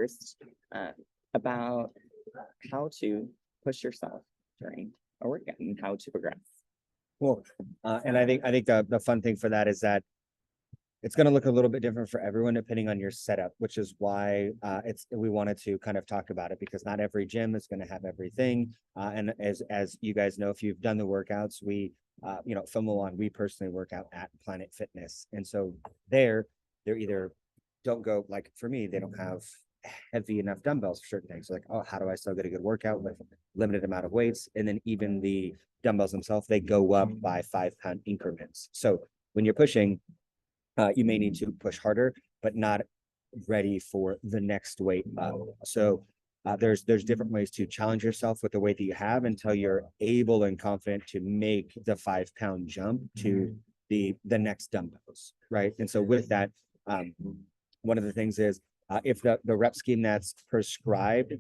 first about how to push yourself during a workout and how to progress. Well, and I think the fun thing for that is that it's going to look a little bit different for everyone depending on your setup, which is why we wanted to kind of talk about it, because not every gym is going to have everything. And as you guys know, if you've done the workouts, we from Milan, we personally work out at Planet Fitness, and so they're either don't go, like for me, they don't have heavy enough dumbbells for certain things. So like, oh, how do I still get a good workout with limited amount of weights? And then even the dumbbells themselves, they go up by 5-pound increments. So when you're pushing, you may need to push harder, but not ready for the next weight up. So there's different ways to challenge yourself with the weight that you have until you're able and confident to make the 5-pound jump to the next dumbbells, right? And so with that, one of the things is if the rep scheme that's prescribed,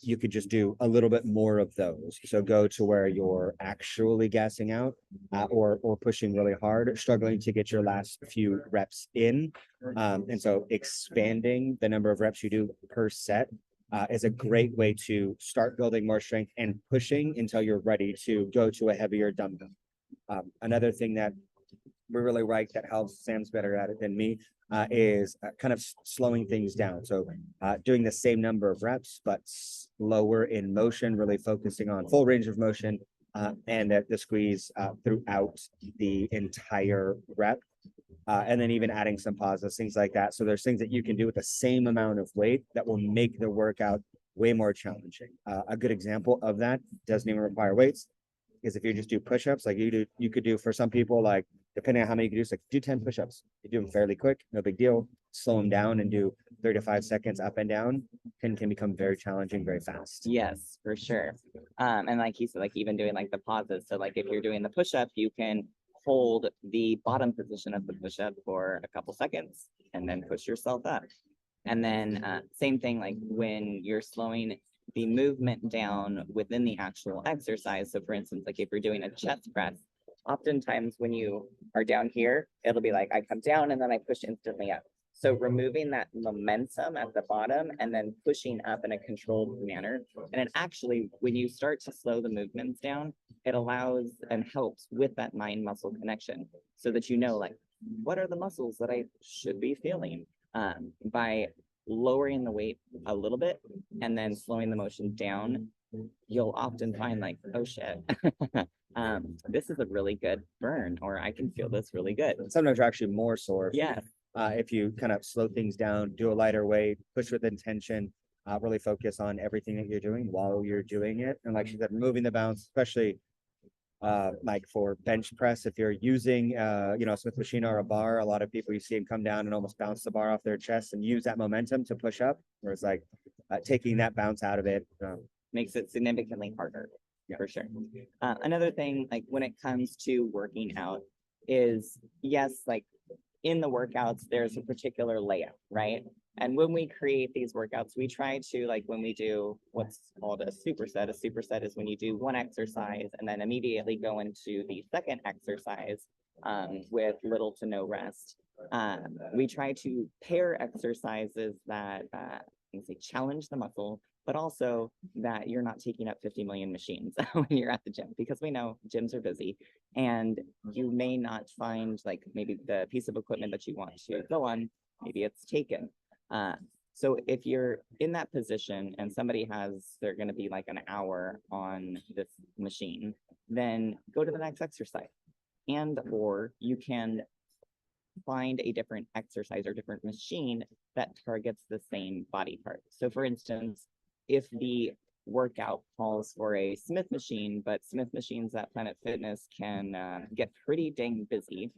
you could just do a little bit more of those. So go to where you're actually gassing out or pushing really hard, struggling to get your last few reps in. And so expanding the number of reps you do per set is a great way to start building more strength and pushing until you're ready to go to a heavier dumbbell. Another thing that we really like that helps, Sam's better at it than me, is kind of slowing things down. So doing the same number of reps, but slower in motion, really focusing on full range of motion and the squeeze throughout the entire rep. And then even adding some pauses, things like that. So there's things that you can do with the same amount of weight that will make the workout way more challenging. A good example of that doesn't even require weights, is if you just do push-ups, like you could do for some people, like depending on how many you can do, like do 10 push-ups. You do them fairly quick, no big deal. Slow them down and do 3 to 5 seconds up and down can become very challenging very fast. Yes, for sure. And like you said, like even doing like the pauses. So like if you're doing the push-up, you can hold the bottom position of the push-up for a couple seconds and then push yourself up. And then same thing, like when you're slowing the movement down within the actual exercise. So for instance, like if you're doing a chest press, oftentimes when you are down here, it'll be like I come down and then I push instantly up. So removing that momentum at the bottom and then pushing up in a controlled manner. And it actually, when you start to slow the movements down, it allows and helps with that mind muscle connection so that you know, like, what are the muscles that I should be feeling by lowering the weight a little bit and then slowing the motion down. You'll often find like, oh shit, this is a really good burn, or I can feel this really good. Sometimes you're actually more sore. Yeah. If you kind of slow things down, do a lighter weight, push with intention, really focus on everything that you're doing while you're doing it. And like she said, removing the bounce, especially like for bench press, if you're using a Smith machine or a bar, a lot of people, you see them come down and almost bounce the bar off their chest and use that momentum to push up, whereas like taking that bounce out of it makes it significantly harder. Yeah, for sure. Another thing, like when it comes to working out, is yes, like in the workouts, there's a particular layout, right? And when we create these workouts, we try to, like when we do what's called a superset is when you do one exercise and then immediately go into the second exercise with little to no rest. We try to pair exercises that challenge the muscle, but also that you're not taking up 50 million machines when you're at the gym, because we know gyms are busy and you may not find like maybe the piece of equipment that you want to go on, maybe it's taken. So if you're in that position and they're going to be like an hour on this machine, then go to the next exercise. Or you can find a different exercise or different machine that targets the same body part. So for instance, if the workout calls for a Smith machine, but Smith machines at Planet Fitness can get pretty dang busy,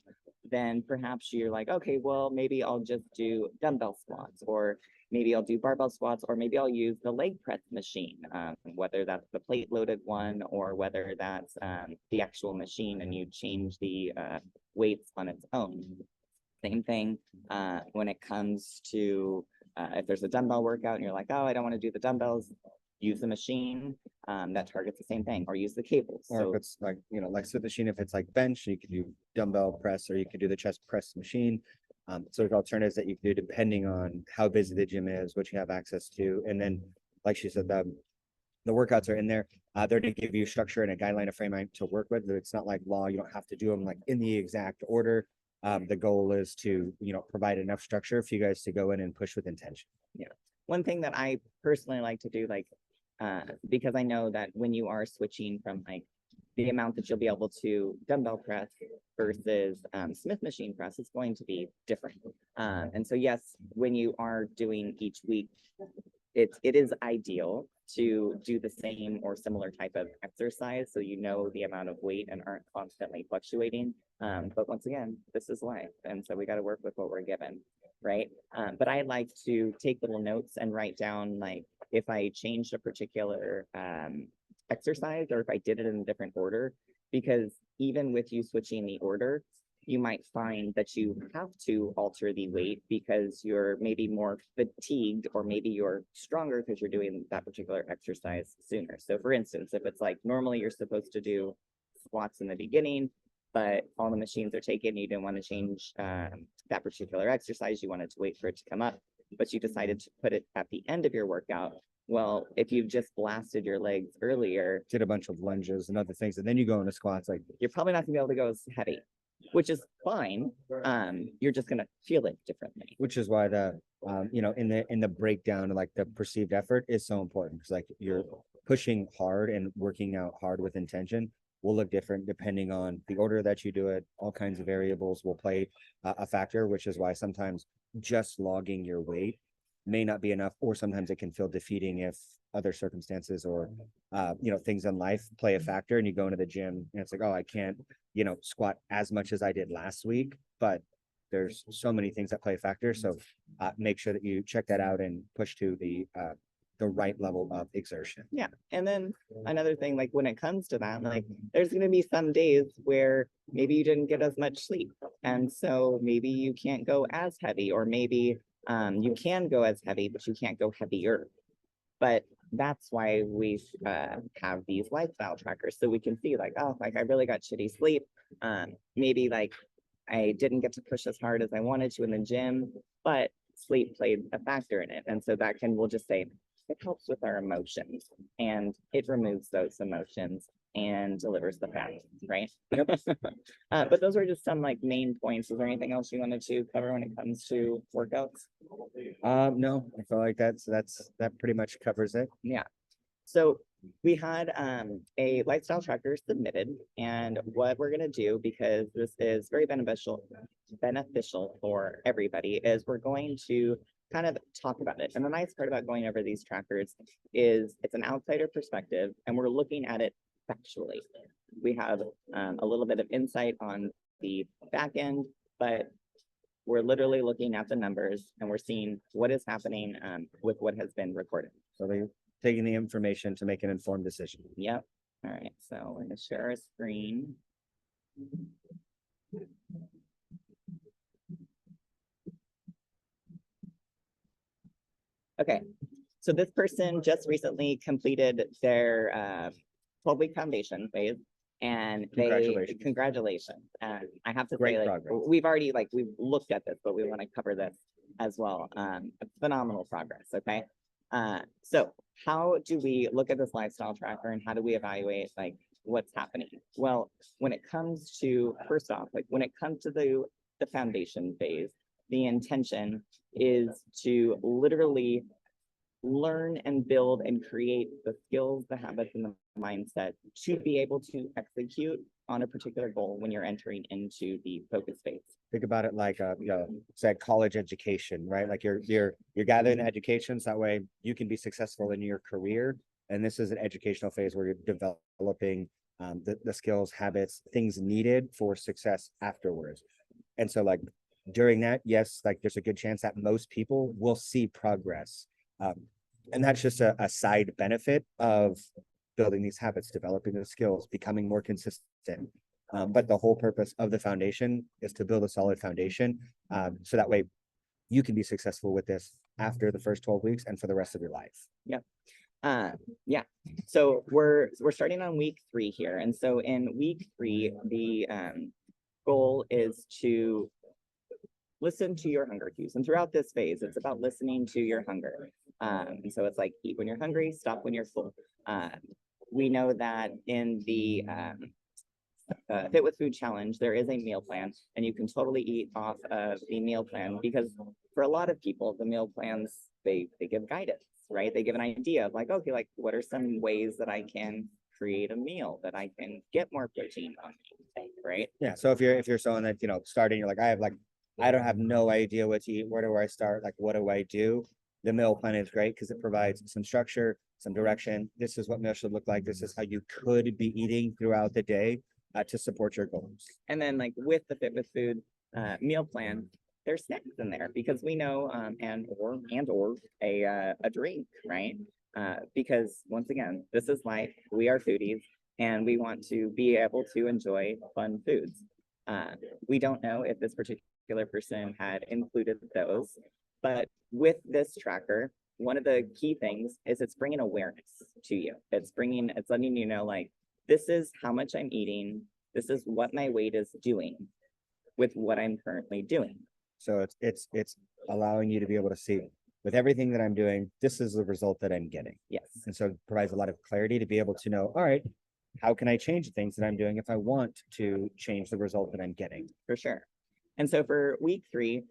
then perhaps you're like, okay, well, maybe I'll just do dumbbell squats, or maybe I'll do barbell squats, or maybe I'll use the leg press machine, whether that's the plate loaded one or whether that's the actual machine and you change the weights on its own. Same thing when it comes to if there's a dumbbell workout and you're like, oh, I don't want to do the dumbbells, use the machine that targets the same thing, or use the cables. Or if it's like, like Smith machine, if it's like bench, you can do dumbbell press, or you can do the chest press machine. So there's alternatives that you can do depending on how busy the gym is, what you have access to. And then, like she said, the workouts are in there. They're to give you structure and a guideline, a framework to work with. It's not like law. You don't have to do them like in the exact order. The goal is to, provide enough structure for you guys to go in and push with intention. Yeah. One thing that I personally like to do, like, because I know that when you are switching from like the amount that you'll be able to dumbbell press versus Smith machine press, it's going to be different. And so, yes, when you are doing each week, it is ideal to do the same or similar type of exercise so you know the amount of weight and aren't constantly fluctuating. But once again, this is life. And so we got to work with what we're given, right? But I like to take little notes and write down, like, if I changed a particular exercise or if I did it in a different order, because even with you switching the order, you might find that you have to alter the weight because you're maybe more fatigued, or maybe you're stronger because you're doing that particular exercise sooner. So for instance, if it's like normally you're supposed to do squats in the beginning, but all the machines are taken, you didn't want to change that particular exercise, you wanted to wait for it to come up, but you decided to put it at the end of your workout. Well, if you've just blasted your legs earlier, Did a bunch of lunges and other things, and then you go into squats, like you're probably not gonna be able to go as heavy, which is fine. You're just gonna feel it differently. which is why the in the breakdown, like the perceived effort is so important, because like you're pushing hard and working out hard with intention will look different depending on the order that you do it. All kinds of variables will play a factor, which is why sometimes just logging your weight may not be enough, or sometimes it can feel defeating if other circumstances or things in life play a factor, and you go into the gym and it's like, oh, I can't squat as much as I did last week, but there's so many things that play a factor. So make sure that you check that out and push to the right level of exertion. Yeah. And then another thing, like when it comes to that, like there's going to be some days where maybe you didn't get as much sleep. And so maybe you can't go as heavy, or maybe you can go as heavy, but you can't go heavier. But that's why we have these lifestyle trackers, so we can see like, oh, like I really got shitty sleep. Maybe like I didn't get to push as hard as I wanted to in the gym, but sleep played a factor in it. And so we'll just say it helps with our emotions, and it removes those emotions and delivers the fat, right? But those are just some like main points. Is there anything else you wanted to cover when it comes to workouts? No, I feel like that pretty much covers it. Yeah. So we had a lifestyle tracker submitted, and what we're going to do, because this is very beneficial for everybody, is we're going to kind of talk about it. And the nice part about going over these trackers is it's an outsider perspective, and we're looking at it factually. We have a little bit of insight on the back end, but we're literally looking at the numbers and we're seeing what is happening with what has been recorded. So they're taking the information to make an informed decision. Yep. All right. So we're going to share our screen. Okay. So this person just recently completed their 12-week foundation phase, and congratulations. And I have to Great say, like, progress. we've looked at this, but we want to cover this as well. Phenomenal progress. Okay. So how do we look at this lifestyle tracker, and how do we evaluate like what's happening? Well, when it comes to, first off, like when it comes to the foundation phase, the intention is to literally learn and build and create the skills, the habits, and the mindset to be able to execute on a particular goal when you're entering into the focus phase. Think about it like say college education, right? Like you're gathering education, so that way you can be successful in your career. And this is an educational phase where you're developing the skills, habits, things needed for success afterwards. And so like during that, yes, like there's a good chance that most people will see progress. And that's just a side benefit of building these habits, developing the skills, becoming more consistent. But the whole purpose of the foundation is to build a solid foundation. So that way you can be successful with this after the first 12 weeks and for the rest of your life. Yep. Yeah. So we're starting on week 3 here. And so in week 3, the goal is to listen to your hunger cues. And throughout this phase, it's about listening to your hunger. And so it's like eat when you're hungry, stop when you're full. We know that in the Fit with Food Challenge, there is a meal plan, and you can totally eat off of the meal plan because for a lot of people, the meal plans, they give guidance, right? They give an idea of like, okay, like what are some ways that I can create a meal that I can get more protein on me, right? Yeah. So if you're someone that, starting, you're like, I don't have no idea what to eat. Where do I start? Like, what do I do? The meal plan is great because it provides some structure, some direction. This is what meal should look like. This is how you could be eating throughout the day to support your goals. And then like with the Fit with Food meal plan, there's snacks in there because we know and or a drink, right? Because once again, this is life. We are foodies and we want to be able to enjoy fun foods. We don't know if this particular person had included those, but with this tracker, one of the key things is it's bringing awareness to you. It's letting you know, like, this is how much I'm eating. This is what my weight is doing with what I'm currently doing. So it's allowing you to be able to see with everything that I'm doing, this is the result that I'm getting. Yes. And so it provides a lot of clarity to be able to know, all right, how can I change the things that I'm doing if I want to change the result that I'm getting? For sure. And so for week 3,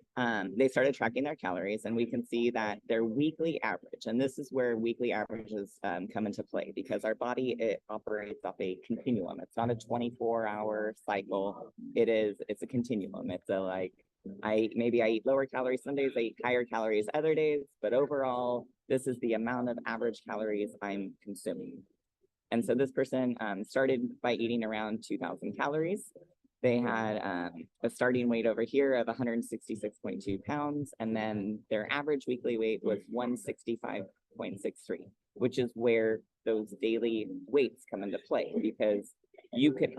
they started tracking their calories, and we can see that their weekly average, and this is where weekly averages come into play because our body, it operates off a continuum. It's not a 24-hour cycle. It's a continuum. It's I eat lower calories some days, I eat higher calories other days, but overall, this is the amount of average calories I'm consuming. And so this person started by eating around 2,000 calories. They had a starting weight over here of 166.2 pounds, and then their average weekly weight was 165.63, which is where those daily weights come into play because you could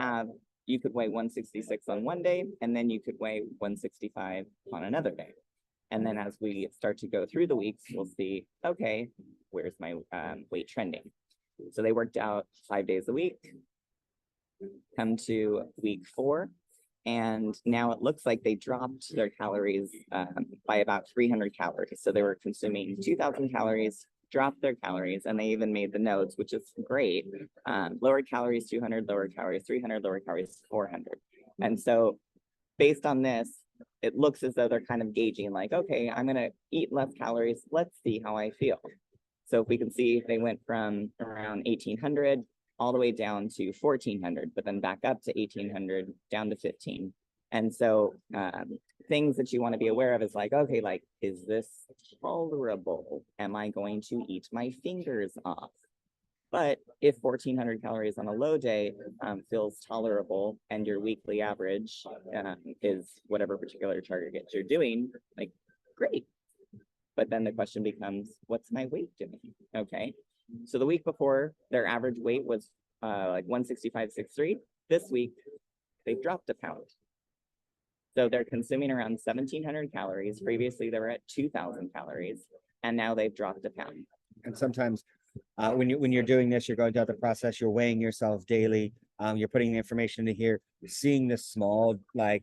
weigh 166 on one day, and then you could weigh 165 on another day. And then as we start to go through the weeks, we'll see, okay, where's my weight trending? So they worked out 5 days a week, come to week 4, and now it looks like they dropped their calories by about 300 calories. So they were consuming 2,000 calories, dropped their calories, and they even made the notes, which is great. Lower calories 200, lower calories 300, lower calories 400. And so based on this, it looks as though they're kind of gauging like, okay, I'm going to eat less calories. Let's see how I feel. So if we can see, they went from around 1,800 all the way down to 1,400, but then back up to 1,800, down to 15. And so things that you want to be aware of is like, okay, like, is this tolerable? Am I going to eat my fingers off? But if 1,400 calories on a low day feels tolerable and your weekly average is whatever particular target you're doing, like, great. But then the question becomes, what's my weight doing? Okay. So the week before, their average weight was like 165.63. This week, they've dropped a pound. So they're consuming around 1,700 calories. Previously, they were at 2,000 calories, and now they've dropped a pound. And sometimes when you're doing this, you're going through the process, you're weighing yourself daily. You're putting the information into here, seeing the small,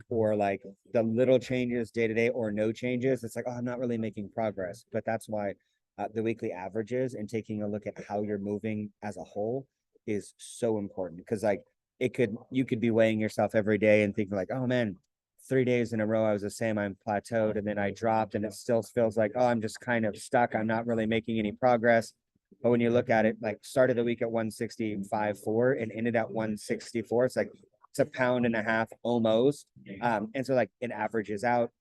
or the little changes day to day or no changes. It's like, oh, I'm not really making progress. But that's why the weekly averages and taking a look at how you're moving as a whole is so important. Because you could be weighing yourself every day and thinking like, oh man, 3 days in a row I was the same, I'm plateaued, and then I dropped, and it still feels like, oh, I'm just kind of stuck. I'm not really making any progress. But when you look at it, like started the week at 165.4 and ended at 164, it's like it's a pound and a half almost. And so like it averages out.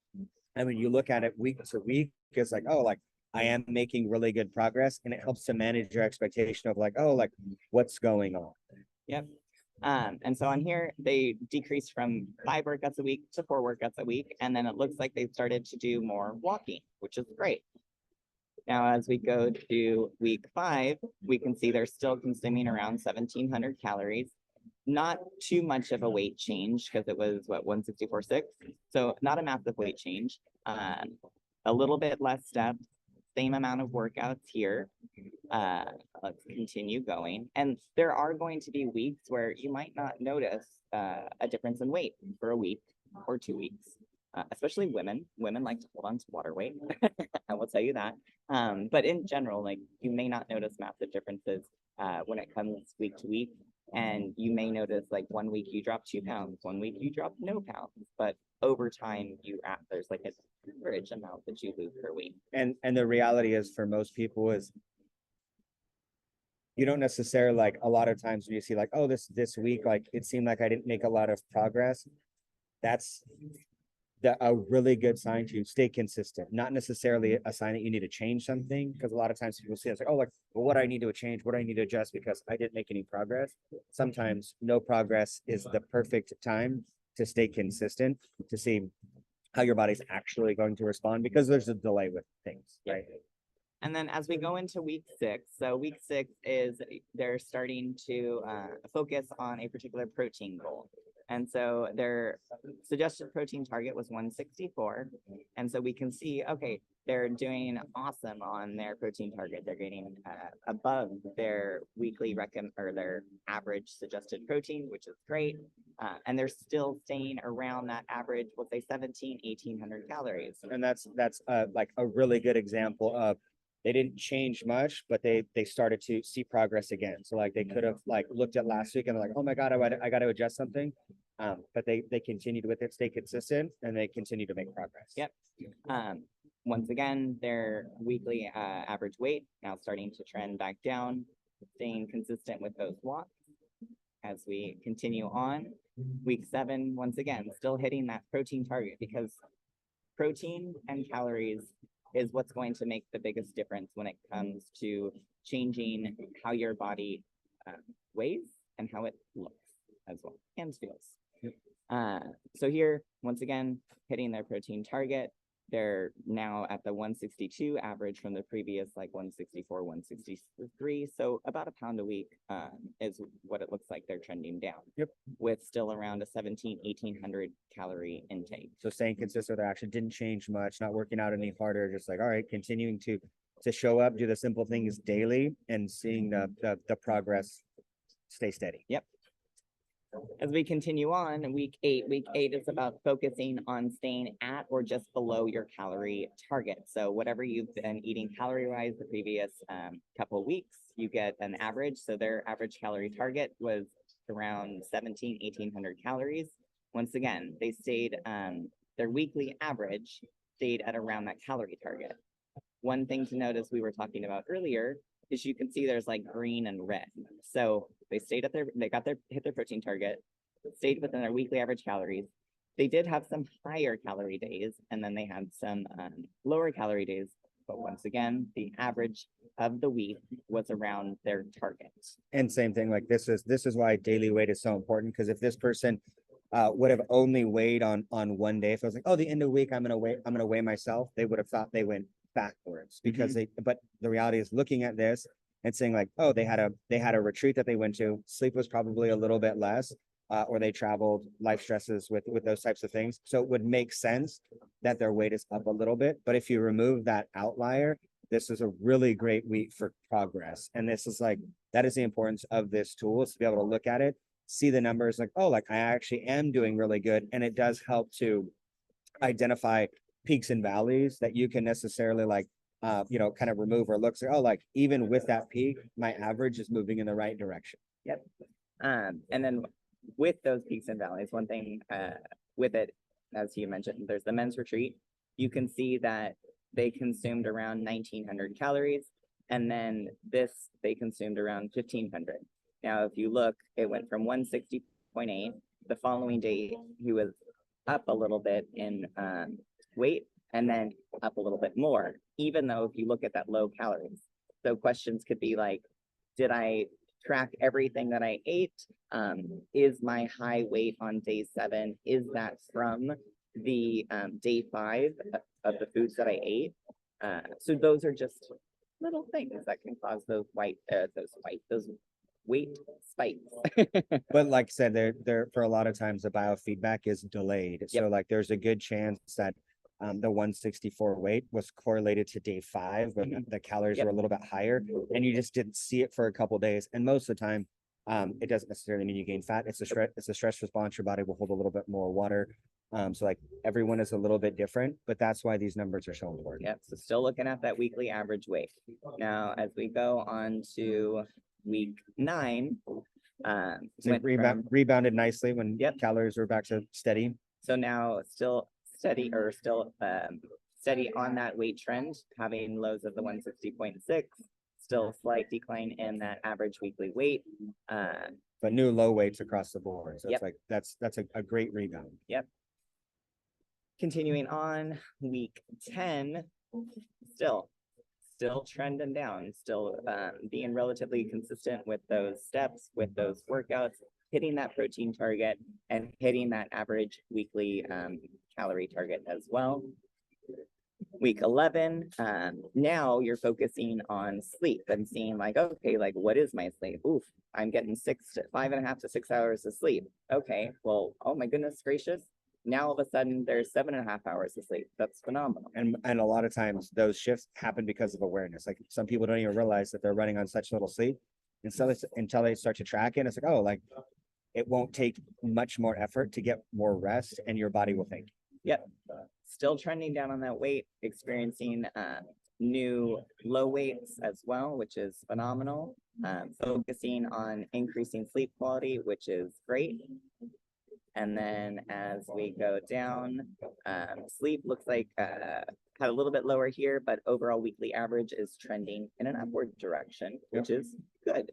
And when you look at it week to week, it's like, oh, like I am making really good progress, and it helps to manage your expectation of like, oh, like what's going on. Yep. And so on here, they decreased from 5 workouts a week to 4 workouts a week. And then it looks like they've started to do more walking, which is great. Now, as we go to week 5, we can see they're still consuming around 1,700 calories. Not too much of a weight change because it was, 164.6? So not a massive weight change. A little bit less steps, same amount of workouts here. Let's continue going. And there are going to be weeks where you might not notice a difference in weight for a week or 2 weeks. especially women. Women like to hold on to water weight. I will tell you that. But in general, like you may not notice massive differences when it comes week to week. And you may notice like 1 week you drop 2 pounds, 1 week you drop no pounds, but over time there's like an average amount that you lose per week. And the reality is for most people is you don't necessarily like a lot of times when you see like, oh, this week, like it seemed like I didn't make a lot of progress. That's a really good sign to stay consistent, not necessarily a sign that you need to change something. Because a lot of times people see it's like, oh, like, well, what do I need to change? What do I need to adjust because I didn't make any progress? Sometimes no progress is the perfect time to stay consistent, to see how your body's actually going to respond because there's a delay with things, right? And then as we go into week 6, so week 6 is they're starting to focus on a particular protein goal. And so their suggested protein target was 164. And so we can see, okay, they're doing awesome on their protein target. They're getting above their weekly or their average suggested protein, which is great. And they're still staying around that average, we'll say 1,800 calories. And that's like a really good example of they didn't change much, but they started to see progress again. So like they could have like looked at last week and they're like, oh my God, I got to adjust something. But they continued with it, stay consistent, and they continue to make progress. Yep. Once again, their weekly average weight now starting to trend back down, staying consistent with those walks. As we continue on, week 7, once again, still hitting that protein target because protein and calories is what's going to make the biggest difference when it comes to changing how your body weighs and how it looks as well and feels. Yep. So here, once again, hitting their protein target. They're now at the 162 average from the previous like 164, 163. So about a pound a week is what it looks like they're trending down. Yep. With still around a 1,800 calorie intake. So staying consistent with their action, didn't change much, not working out any harder, just like, all right, continuing to show up, do the simple things daily and seeing the progress stay steady. Yep. As we continue on, week 8 is about focusing on staying at or just below your calorie target. So whatever you've been eating calorie-wise the previous couple weeks, you get an average. So their average calorie target was around 1,800 calories. Once again, they stayed, their weekly average stayed at around that calorie target. One thing to notice we were talking about earlier is you can see there's like green and red. So they stayed at hit their protein target, stayed within their weekly average calories. They did have some higher calorie days, and then they had some lower calorie days. But once again, the average of the week was around their target. And same thing, like this is why daily weight is so important. Because if this person would have only weighed on one day, if I was like, oh, the end of the week, I'm gonna weigh myself, they would have thought they went backwards because but the reality is looking at this and saying like, oh, they had a retreat that they went to, sleep was probably a little bit less, or they traveled, life stresses with those types of things. So it would make sense that their weight is up a little bit. But if you remove that outlier, this is a really great week for progress. And this is like, that is the importance of this tool, is to be able to look at it, see the numbers like, oh, like I actually am doing really good. And it does help to identify peaks and valleys that you can necessarily like, kind of remove or look, say, oh, like even with that peak, my average is moving in the right direction. Yep. And then with those peaks and valleys, one thing with it, as you mentioned, there's the men's retreat. You can see that they consumed around 1,900 calories, and then they consumed around 1,500. Now, if you look, it went from 160.8. The following day, he was up a little bit in weight, and then up a little bit more, even though if you look at that low calories. So questions could be like, did I track everything that I ate? Is my high weight on day 7, is that from the day 5 of the foods that I ate? So those are just little things that can cause those weight spikes. But like I said, there for a lot of times the biofeedback is delayed. Yep. So like there's a good chance that the 164 weight was correlated to day 5 when the calories were a little bit higher, and you just didn't see it for a couple of days. And most of the time, it doesn't necessarily mean you gain fat. It's a stress response. Your body will hold a little bit more water. So like everyone is a little bit different, but that's why these numbers are so important. Yep, so still looking at that weekly average weight. Now, as we go on to week 9, So went from, rebounded nicely when Yep. calories were back to steady. so now still steady or still steady on that weight trend, having lows of the 160.6, still slight decline in that average weekly weight. But new low weights across the board. So Yep. it's like that's a great rebound. Continuing on, week 10, still trending down, still being relatively consistent with those steps, with those workouts, hitting that protein target and hitting that average weekly calorie target as well. Week 11, now you're focusing on sleep and seeing like, okay, like what is my sleep? Oof, I'm getting 5.5 to 6 hours of sleep. Okay, well, oh my goodness gracious. Now all of a sudden there's 7.5 hours of sleep. That's phenomenal. And a lot of times those shifts happen because of awareness. Like some people don't even realize that they're running on such little sleep. And so until they start to track it, it's like, oh, like it won't take much more effort to get more rest and your body will thank you. Yep. Still trending down on that weight, experiencing new low weights as well, which is phenomenal. Focusing on increasing sleep quality, which is great. And then as we go down, sleep looks like had a little bit lower here, but overall weekly average is trending in an upward direction, which is good.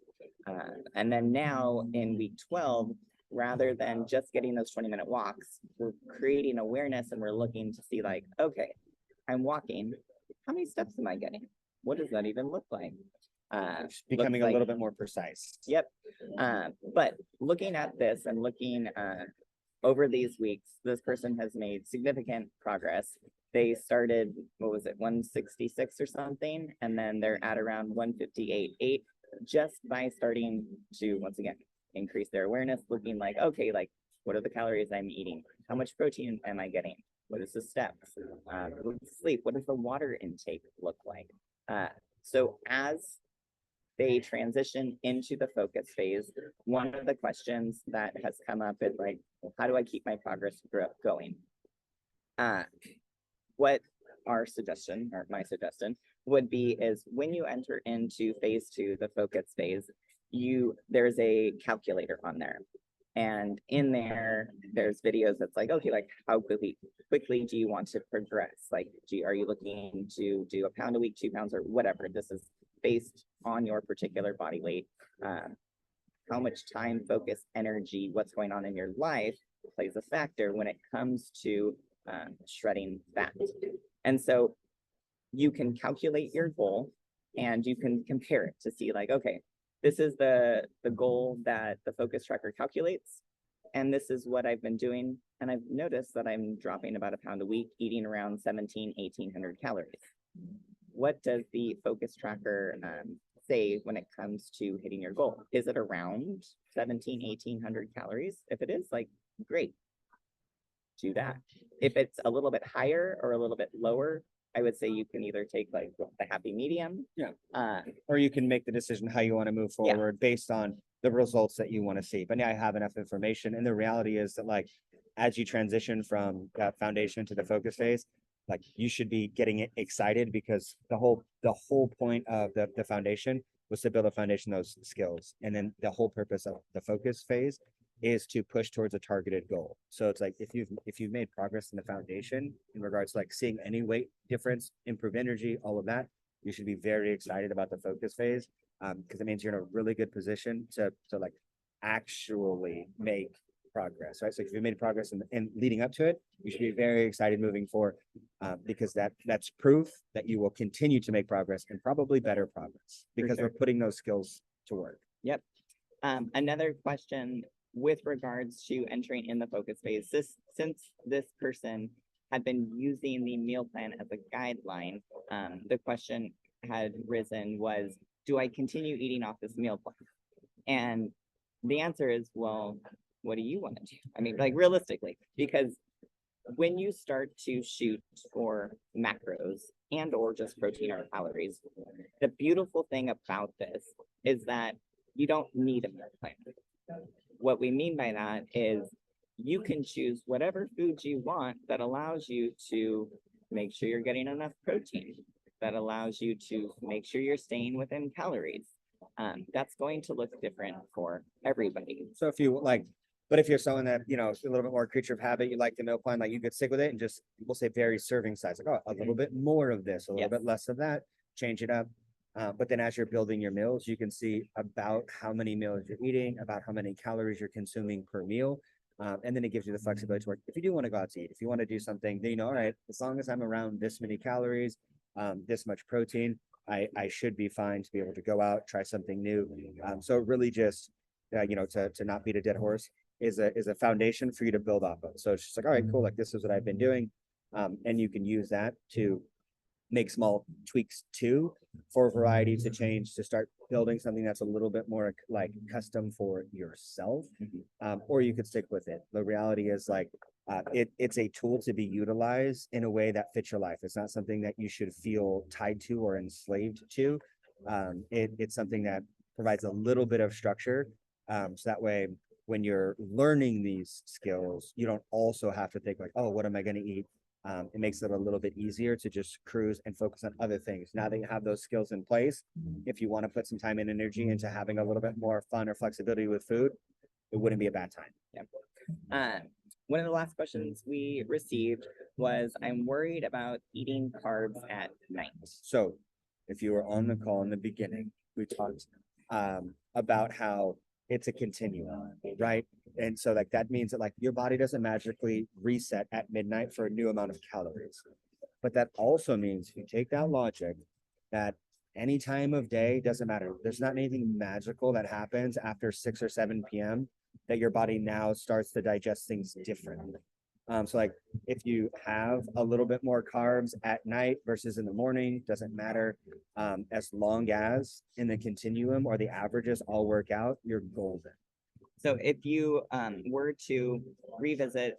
And then now in week 12, rather than just getting those 20-minute walks, we're creating awareness and we're looking to see like, okay, I'm walking. How many steps am I getting? What does that even look like? Becoming a little bit more precise. Yep. But looking at this and looking over these weeks, this person has made significant progress. They started, what was it, 166 or something, and then they're at around 158.8 just by starting to, once again, increase their awareness, looking like, okay, like, what are the calories I'm eating? How much protein am I getting? What is the steps? Sleep, what does the water intake look like? So as they transition into the focus phase, one of the questions that has come up is like, how do I keep my progress going? What our suggestion, or my suggestion, would be is when you enter into phase 2, the focus phase, there's a calculator on there. And in there, there's videos that's like, okay, like how quickly do you want to progress? Like, are you looking to do a pound a week, 2 pounds, or whatever? This is based on your particular body weight. How much time, focus, energy, what's going on in your life plays a factor when it comes to shredding fat. And so you can calculate your goal and you can compare it to see like, okay, this is the goal that the focus tracker calculates. And this is what I've been doing. And I've noticed that I'm dropping about a pound a week, eating around 1,800 calories. What does the focus tracker say when it comes to hitting your goal? Is it around 1,800 calories? If it is, like, great, do that. If it's a little bit higher or a little bit lower, I would say you can either take like the happy medium. Yeah. Or you can make the decision how you want to move forward based on the results that you want to see. But now I have enough information. And the reality is that like, as you transition from that foundation to the focus phase, like you should be getting excited because the whole point of the foundation was to build a foundation of those skills. And then the whole purpose of the focus phase is to push towards a targeted goal. So it's like if you've made progress in the foundation in regards to like seeing any weight difference, improve energy, all of that, you should be very excited about the focus phase because it means you're in a really good position to like actually make progress, right? So if you made progress in leading up to it, you should be very excited moving forward because that's proof that you will continue to make progress and probably better progress because we're putting those skills to work. Yep. Another question with regards to entering in the focus phase, since this person had been using the meal plan as a guideline, the question had risen was, do I continue eating off this meal plan? And the answer is, well, what do you want to do? I mean, like realistically, because when you start to shoot for macros and or just protein or calories, the beautiful thing about this is that you don't need a meal plan. What we mean by that is you can choose whatever foods you want that allows you to make sure you're getting enough protein, that allows you to make sure you're staying within calories. That's going to look different for everybody. So if you like, but if you're someone that, you know, is a little bit more creature of habit, you like the meal plan, like you could stick with it and just, we'll say vary serving size, like, oh, a little bit more of this, a little Yes. bit less of that, change it up. But then as you're building your meals, you can see about how many meals you're eating, about how many calories you're consuming per meal. And then it gives you the flexibility to work. If you do want to go out to eat, if you want to do something, then you know, all right, as long as I'm around this many calories, this much protein, I should be fine to be able to go out, try something new. So really just, you know, to not beat a dead horse is a foundation for you to build off of. So it's just like, all right, cool. Like this is what I've been doing. And you can use that to make small tweaks too for variety to change, to start building something that's a little bit more like custom for yourself. Or you could stick with it. The reality is like, it's a tool to be utilized in a way that fits your life. It's not something that you should feel tied to or enslaved to. It's something that provides a little bit of structure. So that way, when you're learning these skills, you don't also have to think like, oh, what am I going to eat? It makes it a little bit easier to just cruise and focus on other things. Now that you have those skills in place, if you want to put some time and energy into having a little bit more fun or flexibility with food, it wouldn't be a bad time. Yeah. One of the last questions we received was, I'm worried about eating carbs at night. So if you were on the call in the beginning, we talked about how it's a continuum, right? And so like that means that like your body doesn't magically reset at midnight for a new amount of calories. But that also means if you take that logic that any time of day doesn't matter. There's not anything magical that happens after 6 or 7 p.m. that your body now starts to digest things differently. So like if you have a little bit more carbs at night versus in the morning, doesn't matter. As long as in the continuum or the averages all work out, you're golden. So if you were to revisit,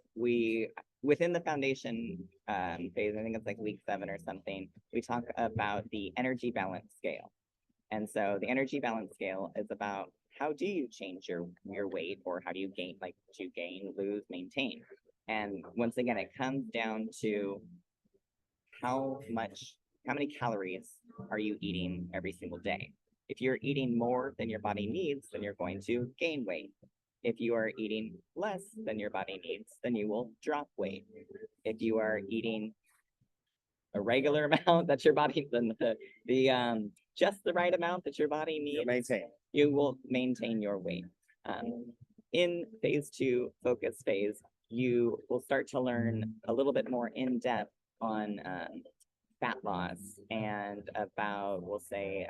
within the foundation phase, I think it's like week 7 or something, we talk about the energy balance scale. And so the energy balance scale is about how do you change your weight, or how do you gain, like do you gain, lose, maintain? And once again, it comes down to how many calories are you eating every single day? If you're eating more than your body needs, then you're going to gain weight. If you are eating less than your body needs, then you will drop weight. If you are eating a regular amount that your body, then just the right amount that your body needs, you will maintain your weight. In phase 2, focus phase, you will start to learn a little bit more in depth on fat loss and about, we'll say,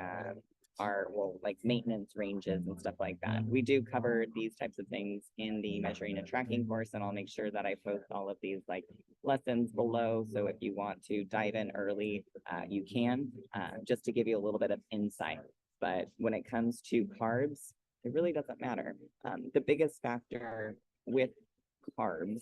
like maintenance ranges and stuff like that. We do cover these types of things in the measuring and tracking course, and I'll make sure that I post all of these like lessons below. So if you want to dive in early, you can, just to give you a little bit of insight. But when it comes to carbs, it really doesn't matter. The biggest factor with carbs,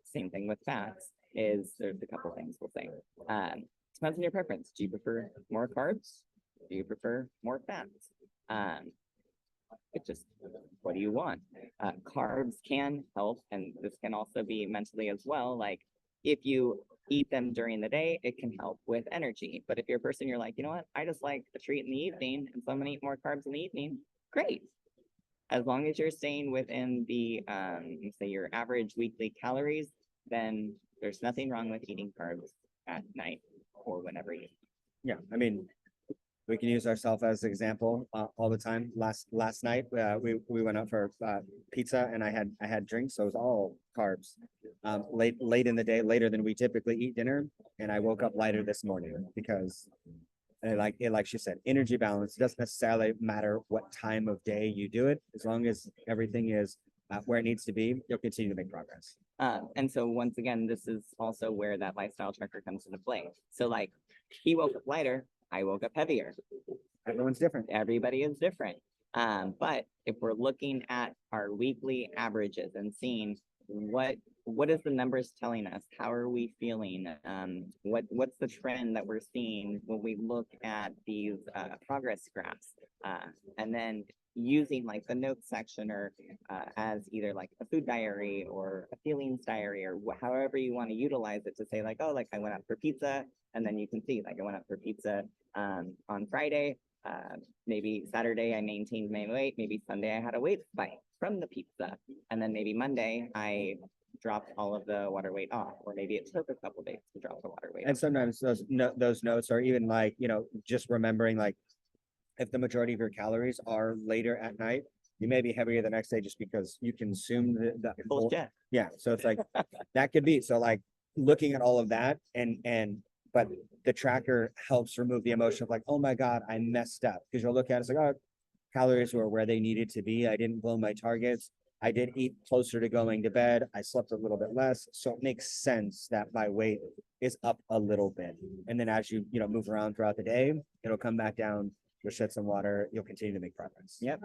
same thing with fats, is there's a couple things we'll say. Depends on your preference. Do you prefer more carbs? Do you prefer more fats? It just, what do you want? Carbs can help, and this can also be mentally as well. Like if you eat them during the day, it can help with energy. But if you're a person, you're like, you know what, I just like a treat in the evening, and so I'm gonna eat more carbs in the evening, great. As long as you're staying within the, say your average weekly calories, then there's nothing wrong with eating carbs at night or whenever you. Yeah, I mean, we can use ourselves as an example all the time. Last night, we went out for pizza, and I had drinks, so it was all carbs. Late in the day, later than we typically eat dinner, and I woke up lighter this morning because, like she said, energy balance. It doesn't necessarily matter what time of day you do it, as long as everything is where it needs to be, you'll continue to make progress. And so once again, this is also where that lifestyle tracker comes into play. So like, he woke up lighter, I woke up heavier. Everyone's different. Everybody is different. But if we're looking at our weekly averages and seeing what what is the numbers telling us? How are we feeling? What's the trend that we're seeing when we look at these progress graphs? And then using like the notes section or as either like a food diary or a feelings diary or however you want to utilize it to say like, oh, like I went out for pizza, and then you can see like I went out for pizza on Friday. Maybe Saturday I maintained my weight. Maybe Sunday I had a weight spike from the pizza, and then maybe Monday I dropped all of the water weight off, or maybe it took a couple days to drop the water weight And off. sometimes those notes are even like, just remembering like if the majority of your calories are later at night, you may be heavier the next day just because you consume the Bullshit. yeah. So it's like that could be. So like looking at all of that but the tracker helps remove the emotion of like, oh my God, I messed up. Because you'll look at it, it's like, oh, calories were where they needed to be. I didn't blow my targets. I did eat closer to going to bed. I slept a little bit less. So it makes sense that my weight is up a little bit. And then as you move around throughout the day, it'll come back down. You'll shed some water. You'll continue to make progress. Yep.